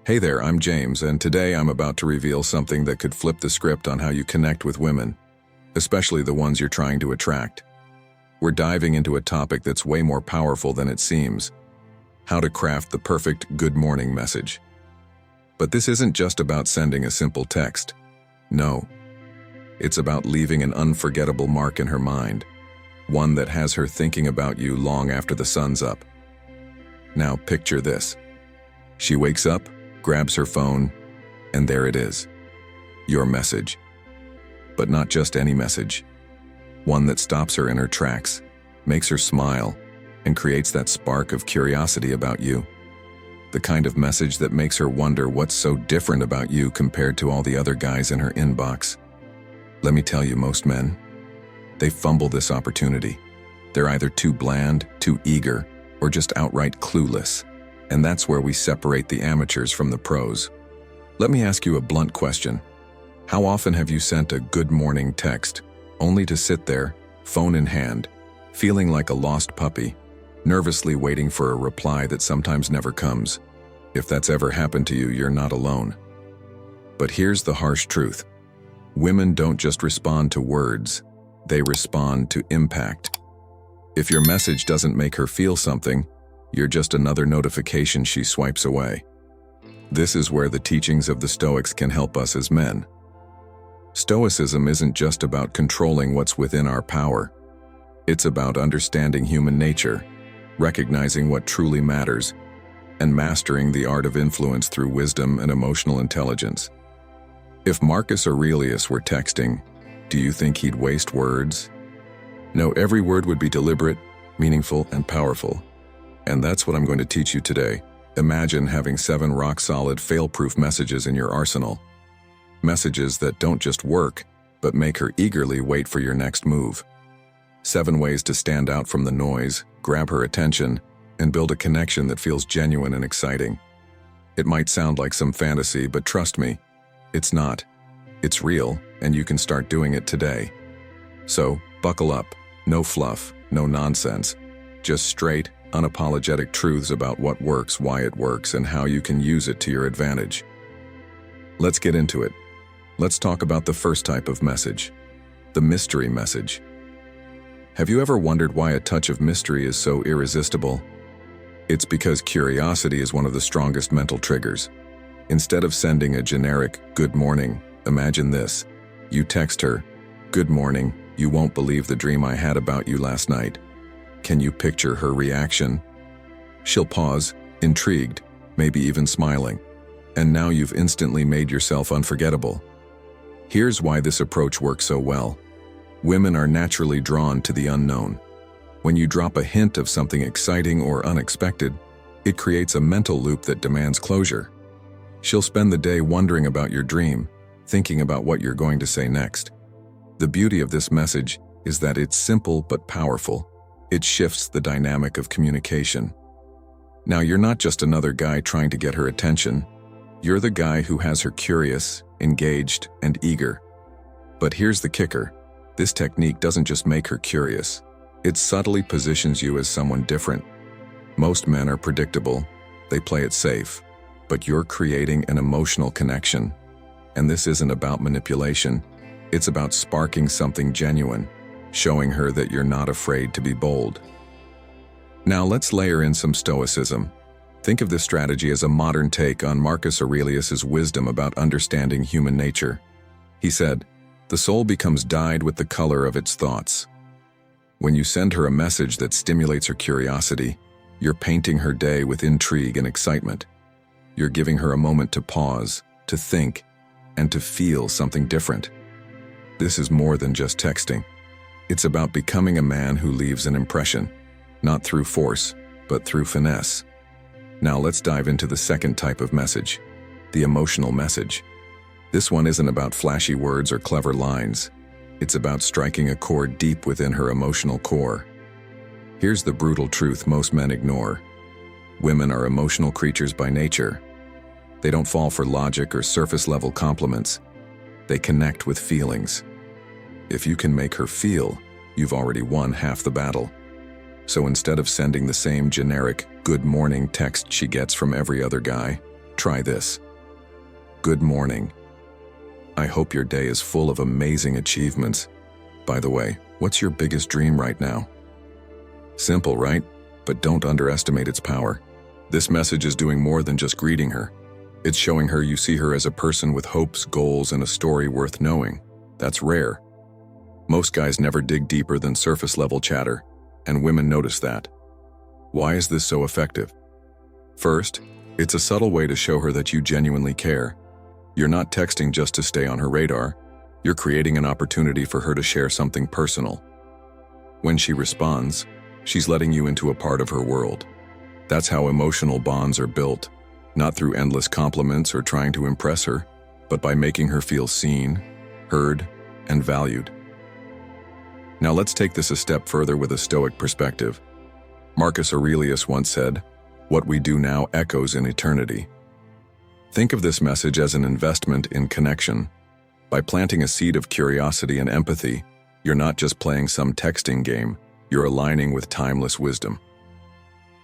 Hey there, I'm James, and today I'm about to reveal something that could flip the script on how you connect with women, especially the ones you're trying to attract. We're diving into a topic that's way more powerful than it seems: how to craft the perfect good morning message. But this isn't just about sending a simple text. No. It's about leaving an unforgettable mark in her mind, one that has her thinking about you long after the sun's up. Now picture this. She wakes up, grabs her phone, and there it is. Your message. But not just any message. One that stops her in her tracks, makes her smile, and creates that spark of curiosity about you. The kind of message that makes her wonder what's so different about you compared to all the other guys in her inbox. Let me tell you, most men, they fumble this opportunity. They're either too bland, too eager, or just outright clueless. And that's where we separate the amateurs from the pros. Let me ask you a blunt question. How often have you sent a good morning text, only to sit there, phone in hand, feeling like a lost puppy, nervously waiting for a reply that sometimes never comes? If that's ever happened to you, you're not alone. But here's the harsh truth. Women don't just respond to words, they respond to impact. If your message doesn't make her feel something, you're just another notification she swipes away. This is where the teachings of the Stoics can help us as men. Stoicism isn't just about controlling what's within our power. It's about understanding human nature, recognizing what truly matters, and mastering the art of influence through wisdom and emotional intelligence. If Marcus Aurelius were texting, do you think he'd waste words? No, every word would be deliberate, meaningful, and powerful. And that's what I'm going to teach you today. Imagine having 7 rock-solid, fail-proof messages in your arsenal. Messages that don't just work, but make her eagerly wait for your next move. 7 ways to stand out from the noise, grab her attention, and build a connection that feels genuine and exciting. It might sound like some fantasy, but trust me, it's not. It's real, and you can start doing it today. So, buckle up. No fluff, no nonsense. Just straight, unapologetic truths about what works, why it works, and how you can use it to your advantage. Let's get into it. Let's talk about the first type of message, the mystery message. Have you ever wondered why a touch of mystery is so irresistible? It's because curiosity is one of the strongest mental triggers. Instead of sending a generic "good morning," imagine this. You text her, "Good morning, you won't believe the dream I had about you last night." Can you picture her reaction? She'll pause, intrigued, maybe even smiling. And now you've instantly made yourself unforgettable. Here's why this approach works so well. Women are naturally drawn to the unknown. When you drop a hint of something exciting or unexpected, it creates a mental loop that demands closure. She'll spend the day wondering about your dream, thinking about what you're going to say next. The beauty of this message is that it's simple but powerful. It shifts the dynamic of communication. Now, you're not just another guy trying to get her attention. You're the guy who has her curious, engaged, and eager. But here's the kicker. This technique doesn't just make her curious. It subtly positions you as someone different. Most men are predictable. They play it safe. But you're creating an emotional connection. And this isn't about manipulation. It's about sparking something genuine, showing her that you're not afraid to be bold. Now let's layer in some Stoicism. Think of this strategy as a modern take on Marcus Aurelius's wisdom about understanding human nature. He said, "The soul becomes dyed with the color of its thoughts." When you send her a message that stimulates her curiosity, you're painting her day with intrigue and excitement. You're giving her a moment to pause, to think, and to feel something different. This is more than just texting. It's about becoming a man who leaves an impression, not through force, but through finesse. Now let's dive into the second type of message, the emotional message. This one isn't about flashy words or clever lines. It's about striking a chord deep within her emotional core. Here's the brutal truth most men ignore. Women are emotional creatures by nature. They don't fall for logic or surface-level compliments. They connect with feelings. If you can make her feel, you've already won half the battle. So instead of sending the same generic "good morning" text she gets from every other guy, Try this. Good morning. I hope your day is full of amazing achievements. By the way, what's your biggest dream right now? Simple, right? But don't underestimate its power. This message is doing more than just greeting her. It's showing her you see her as a person with hopes, goals, and a story worth knowing. That's rare. Most guys never dig deeper than surface-level chatter, and women notice that. Why is this so effective? First, it's a subtle way to show her that you genuinely care. You're not texting just to stay on her radar. You're creating an opportunity for her to share something personal. When she responds, she's letting you into a part of her world. That's how emotional bonds are built, not through endless compliments or trying to impress her, but by making her feel seen, heard, and valued. Now let's take this a step further with a Stoic perspective. Marcus Aurelius once said, "What we do now echoes in eternity." Think of this message as an investment in connection. By planting a seed of curiosity and empathy, you're not just playing some texting game, you're aligning with timeless wisdom.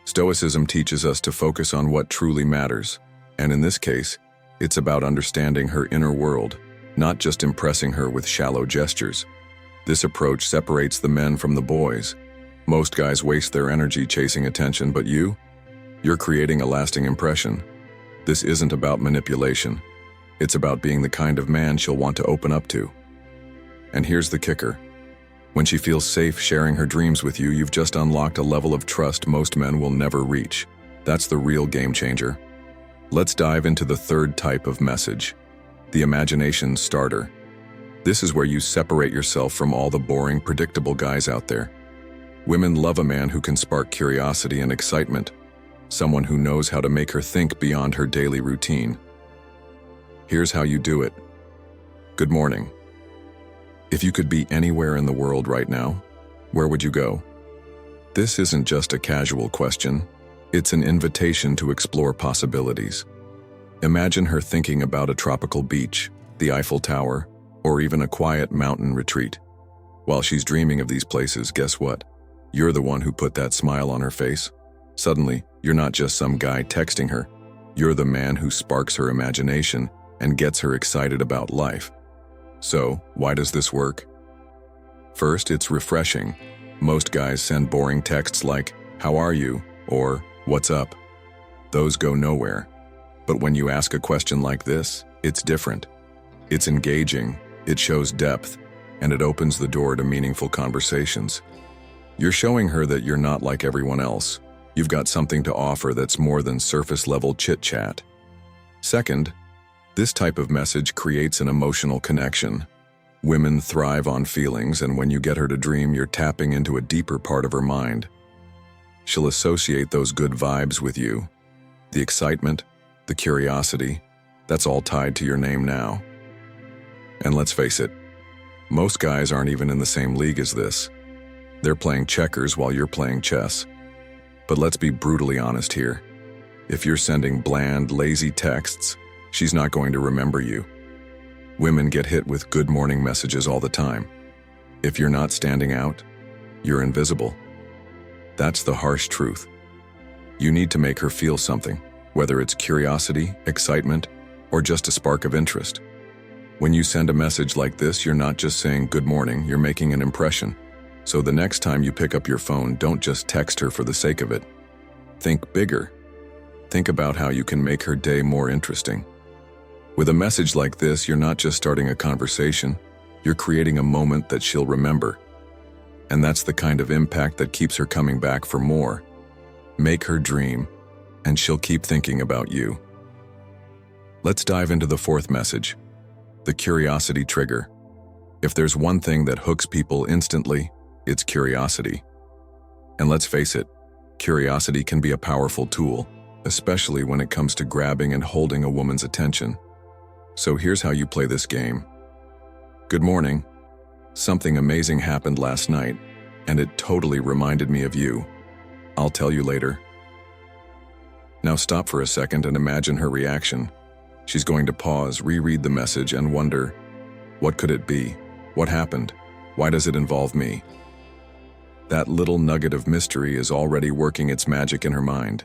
Stoicism teaches us to focus on what truly matters, and in this case, it's about understanding her inner world, not just impressing her with shallow gestures. This approach separates the men from the boys. Most guys waste their energy chasing attention, but you're creating a lasting impression. This isn't about manipulation. It's about being the kind of man she'll want to open up to. And here's the kicker. When she feels safe sharing her dreams with you, you've just unlocked a level of trust most men will never reach. That's the real game changer. Let's dive into the third type of message, the imagination starter. This is where you separate yourself from all the boring, predictable guys out there. Women love a man who can spark curiosity and excitement, someone who knows how to make her think beyond her daily routine. Here's how you do it. Good morning. If you could be anywhere in the world right now, where would you go? This isn't just a casual question. It's an invitation to explore possibilities. Imagine her thinking about a tropical beach, the Eiffel Tower, or even a quiet mountain retreat. While she's dreaming of these places, guess what? You're the one who put that smile on her face. Suddenly, you're not just some guy texting her. You're the man who sparks her imagination and gets her excited about life. So, why does this work? First, it's refreshing. Most guys send boring texts like, "How are you?" or "What's up?" Those go nowhere. But when you ask a question like this, it's different. It's engaging, it shows depth, and it opens the door to meaningful conversations. You're showing her that you're not like everyone else. You've got something to offer that's more than surface-level chit-chat. Second, this type of message creates an emotional connection. Women thrive on feelings, and when you get her to dream, you're tapping into a deeper part of her mind. She'll associate those good vibes with you. The excitement, the curiosity, that's all tied to your name now. And let's face it, most guys aren't even in the same league as this. They're playing checkers while you're playing chess. But let's be brutally honest here. If you're sending bland, lazy texts, she's not going to remember you. Women get hit with good morning messages all the time. If you're not standing out, you're invisible. That's the harsh truth. You need to make her feel something, whether it's curiosity, excitement, or just a spark of interest. When you send a message like this, you're not just saying good morning, you're making an impression. So the next time you pick up your phone, don't just text her for the sake of it. Think bigger. Think about how you can make her day more interesting. With a message like this, you're not just starting a conversation, you're creating a moment that she'll remember. And that's the kind of impact that keeps her coming back for more. Make her dream, and she'll keep thinking about you. Let's dive into the fourth message, the curiosity trigger. If there's one thing that hooks people instantly, it's curiosity. And let's face it, curiosity can be a powerful tool, especially when it comes to grabbing and holding a woman's attention. So here's how you play this game. Good morning. Something amazing happened last night, and it totally reminded me of you. I'll tell you later. Now stop for a second and imagine her reaction. She's going to pause, reread the message, and wonder, what could it be? What happened? Why does it involve me? That little nugget of mystery is already working its magic in her mind.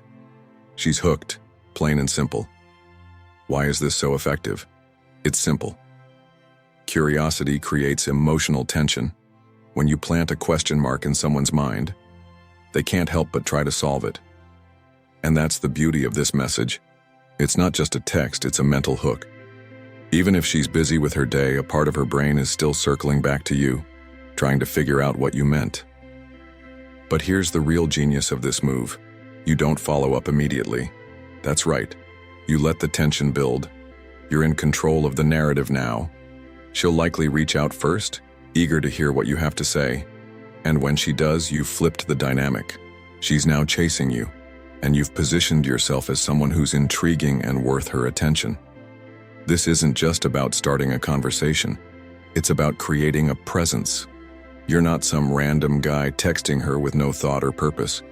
She's hooked, plain and simple. Why is this so effective? It's simple. Curiosity creates emotional tension. When you plant a question mark in someone's mind, they can't help but try to solve it. And that's the beauty of this message. It's not just a text, it's a mental hook. Even if she's busy with her day, a part of her brain is still circling back to you, trying to figure out what you meant. But here's the real genius of this move. You don't follow up immediately. That's right. You let the tension build. You're in control of the narrative now. She'll likely reach out first, eager to hear what you have to say. And when she does, you've flipped the dynamic. She's now chasing you, and you've positioned yourself as someone who's intriguing and worth her attention. This isn't just about starting a conversation. It's about creating a presence. You're not some random guy texting her with no thought or purpose.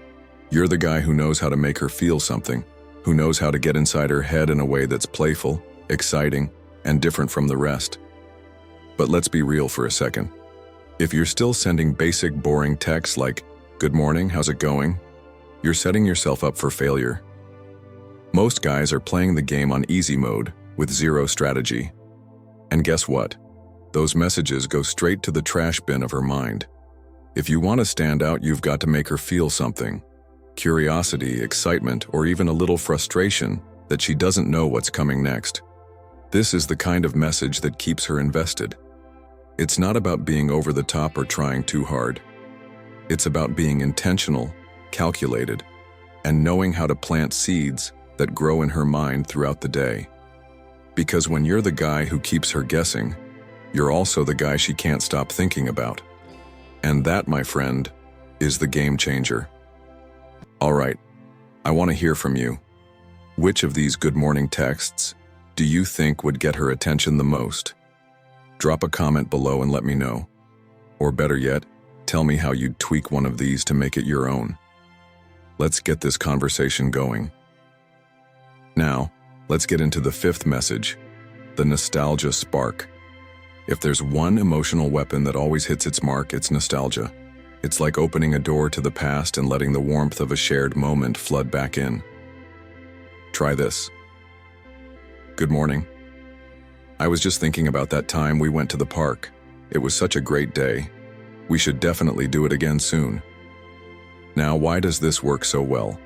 You're the guy who knows how to make her feel something, who knows how to get inside her head in a way that's playful, exciting, and different from the rest. But let's be real for a second. If you're still sending basic, boring texts like, "Good morning, how's it going?" you're setting yourself up for failure. Most guys are playing the game on easy mode, with zero strategy. And guess what? Those messages go straight to the trash bin of her mind. If you want to stand out, you've got to make her feel something. Curiosity, excitement, or even a little frustration that she doesn't know what's coming next. This is the kind of message that keeps her invested. It's not about being over the top or trying too hard. It's about being intentional, calculated, and knowing how to plant seeds that grow in her mind throughout the day. Because when you're the guy who keeps her guessing, you're also the guy she can't stop thinking about. And that, my friend, is the game changer. All right, I want to hear from you. Which of these good morning texts do you think would get her attention the most? Drop a comment below and let me know. Or better yet, tell me how you'd tweak one of these to make it your own. Let's get this conversation going. Now, let's get into the fifth message, the nostalgia spark. If there's one emotional weapon that always hits its mark, it's nostalgia. It's like opening a door to the past and letting the warmth of a shared moment flood back in. Try this. Good morning. I was just thinking about that time we went to the park. It was such a great day. We should definitely do it again soon. Now, why does this work so well?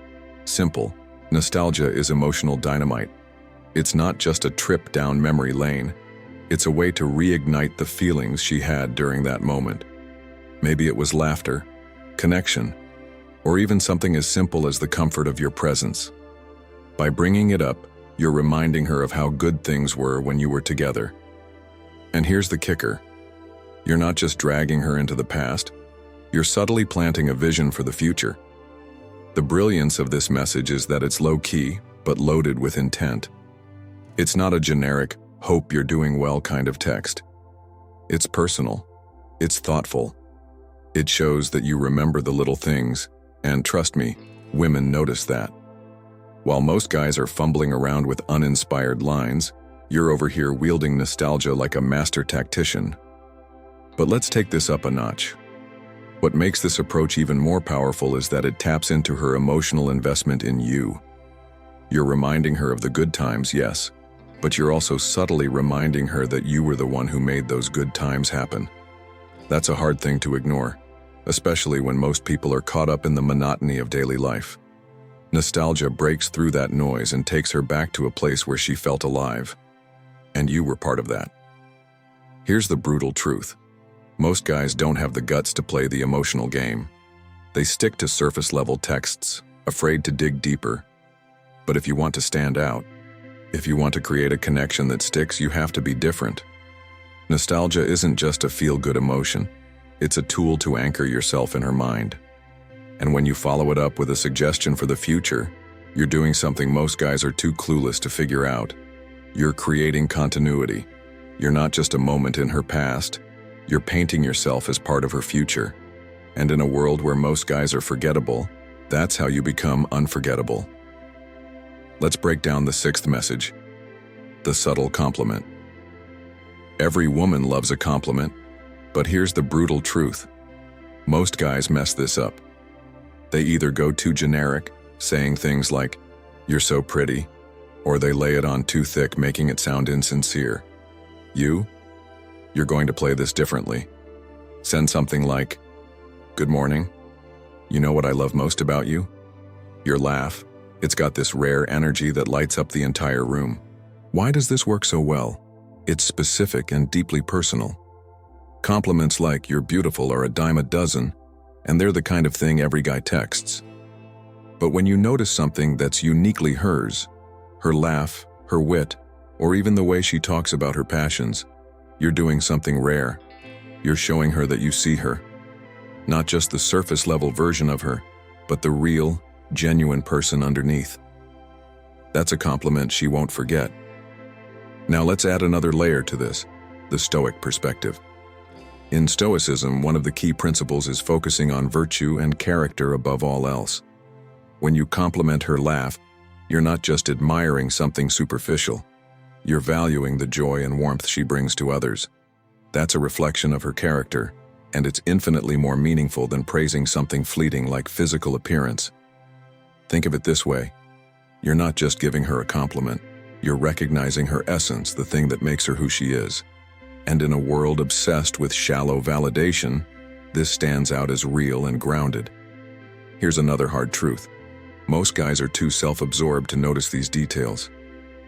Simple. Nostalgia is emotional dynamite. It's not just a trip down memory lane. It's a way to reignite the feelings she had during that moment. Maybe it was laughter, connection, or even something as simple as the comfort of your presence. By bringing it up, you're reminding her of how good things were when you were together. And here's the kicker. You're not just dragging her into the past, you're subtly planting a vision for the future. The brilliance of this message is that it's low-key, but loaded with intent. It's not a generic, hope you're doing well kind of text. It's personal. It's thoughtful. It shows that you remember the little things, and trust me, women notice that. While most guys are fumbling around with uninspired lines, you're over here wielding nostalgia like a master tactician. But let's take this up a notch. What makes this approach even more powerful is that it taps into her emotional investment in you. You're reminding her of the good times, yes, but you're also subtly reminding her that you were the one who made those good times happen. That's a hard thing to ignore, especially when most people are caught up in the monotony of daily life. Nostalgia breaks through that noise and takes her back to a place where she felt alive. And you were part of that. Here's the brutal truth. Most guys don't have the guts to play the emotional game. They stick to surface-level texts, afraid to dig deeper. But if you want to stand out, if you want to create a connection that sticks, you have to be different. Nostalgia isn't just a feel-good emotion. It's a tool to anchor yourself in her mind. And when you follow it up with a suggestion for the future, you're doing something most guys are too clueless to figure out. You're creating continuity. You're not just a moment in her past. You're painting yourself as part of her future. And in a world where most guys are forgettable, that's how you become unforgettable. Let's break down the sixth message, the subtle compliment. Every woman loves a compliment, but here's the brutal truth. Most guys mess this up. They either go too generic, saying things like, "You're so pretty," or they lay it on too thick, making it sound insincere. You're going to play this differently. Send something like, "Good morning. You know what I love most about you? Your laugh. It's got this rare energy that lights up the entire room." Why does this work so well? It's specific and deeply personal. Compliments like "you're beautiful" are a dime a dozen, and they're the kind of thing every guy texts. But when you notice something that's uniquely hers, her laugh, her wit, or even the way she talks about her passions, you're doing something rare. You're showing her that you see her. Not just the surface-level version of her, but the real, genuine person underneath. That's a compliment she won't forget. Now let's add another layer to this, the Stoic perspective. In Stoicism, one of the key principles is focusing on virtue and character above all else. When you compliment her laugh, you're not just admiring something superficial. You're valuing the joy and warmth she brings to others. That's a reflection of her character, and it's infinitely more meaningful than praising something fleeting like physical appearance. Think of it this way. You're not just giving her a compliment. You're recognizing her essence, the thing that makes her who she is. And in a world obsessed with shallow validation, this stands out as real and grounded. Here's another hard truth. Most guys are too self-absorbed to notice these details.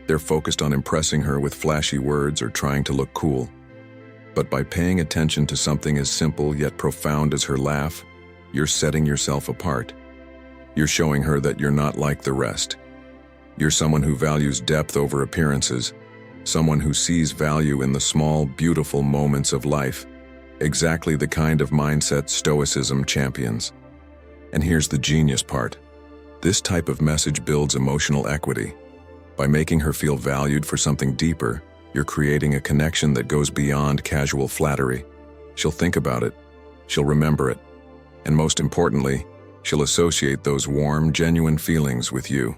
They're focused on impressing her with flashy words or trying to look cool. But by paying attention to something as simple yet profound as her laugh, you're setting yourself apart. You're showing her that you're not like the rest. You're someone who values depth over appearances, someone who sees value in the small, beautiful moments of life, exactly the kind of mindset Stoicism champions. And here's the genius part. This type of message builds emotional equity. By making her feel valued for something deeper, you're creating a connection that goes beyond casual flattery. She'll think about it, she'll remember it, and most importantly, she'll associate those warm, genuine feelings with you.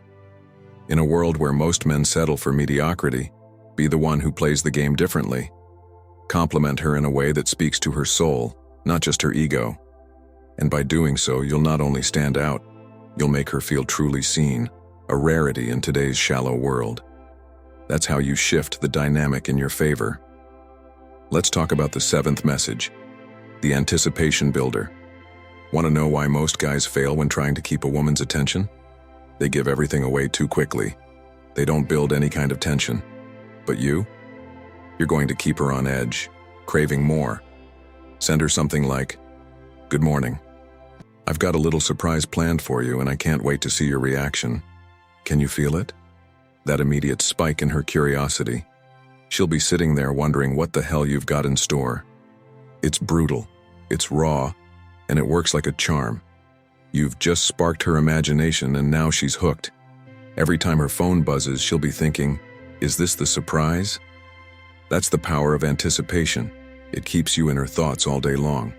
In a world where most men settle for mediocrity, be the one who plays the game differently. Compliment her in a way that speaks to her soul, not just her ego. And by doing so, you'll not only stand out, you'll make her feel truly seen, a rarity in today's shallow world. That's how you shift the dynamic in your favor. Let's talk about the seventh message, the anticipation builder. Want to know why most guys fail when trying to keep a woman's attention? They give everything away too quickly. They don't build any kind of tension. But you're going to keep her on edge, craving more. Send her something like, "Good morning. I've got a little surprise planned for you and I can't wait to see your reaction. Can you feel it?" That immediate spike in her curiosity. She'll be sitting there wondering what the hell you've got in store. It's brutal, it's raw, and it works like a charm. You've just sparked her imagination and now she's hooked. Every time her phone buzzes, she'll be thinking, "Is this the surprise?" That's the power of anticipation. It keeps you in her thoughts all day long.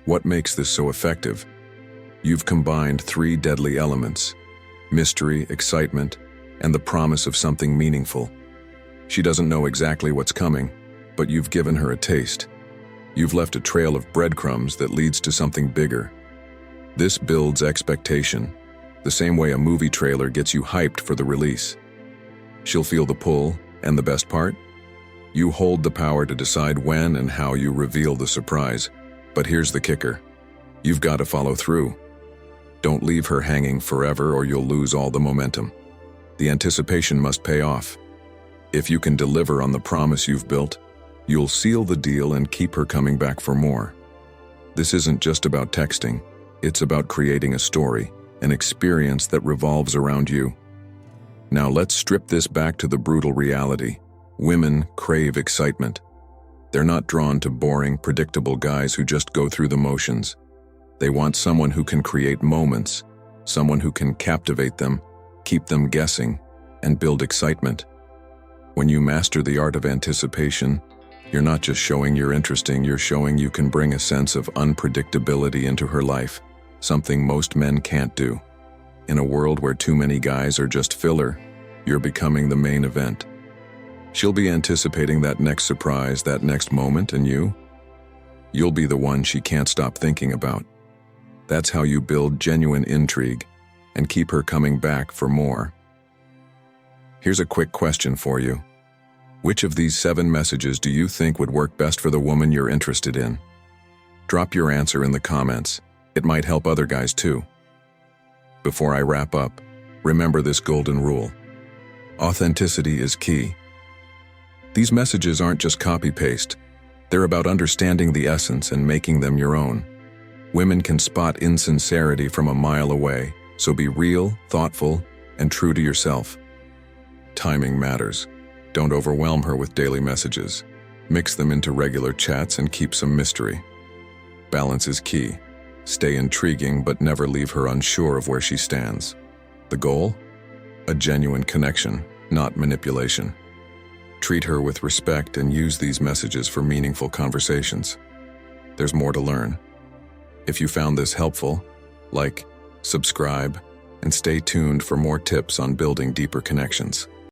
What makes this so effective? You've combined three deadly elements: mystery, excitement, and the promise of something meaningful. She doesn't know exactly what's coming, but you've given her a taste. You've left a trail of breadcrumbs that leads to something bigger. This builds expectation, the same way a movie trailer gets you hyped for the release. She'll feel the pull, and the best part? You hold the power to decide when and how you reveal the surprise. But here's the kicker. You've got to follow through. Don't leave her hanging forever or you'll lose all the momentum. The anticipation must pay off. If you can deliver on the promise you've built, you'll seal the deal and keep her coming back for more. This isn't just about texting. It's about creating a story, an experience that revolves around you. Now let's strip this back to the brutal reality. Women crave excitement. They're not drawn to boring, predictable guys who just go through the motions. They want someone who can create moments, someone who can captivate them, keep them guessing, and build excitement. When you master the art of anticipation, you're not just showing you're interesting, you're showing you can bring a sense of unpredictability into her life, something most men can't do. In a world where too many guys are just filler, you're becoming the main event. She'll be anticipating that next surprise, that next moment, and you'll be the one she can't stop thinking about. That's how you build genuine intrigue and keep her coming back for more. Here's a quick question for you. Which of these 7 messages do you think would work best for the woman you're interested in? Drop your answer in the comments. It might help other guys too. Before I wrap up, remember this golden rule. Authenticity is key. These messages aren't just copy-paste. They're about understanding the essence and making them your own. Women can spot insincerity from a mile away, so be real, thoughtful, and true to yourself. Timing matters. Don't overwhelm her with daily messages. Mix them into regular chats and keep some mystery. Balance is key. Stay intriguing but never leave her unsure of where she stands. The goal? A genuine connection, not manipulation. Treat her with respect and use these messages for meaningful conversations. There's more to learn. If you found this helpful, like, subscribe, and stay tuned for more tips on building deeper connections.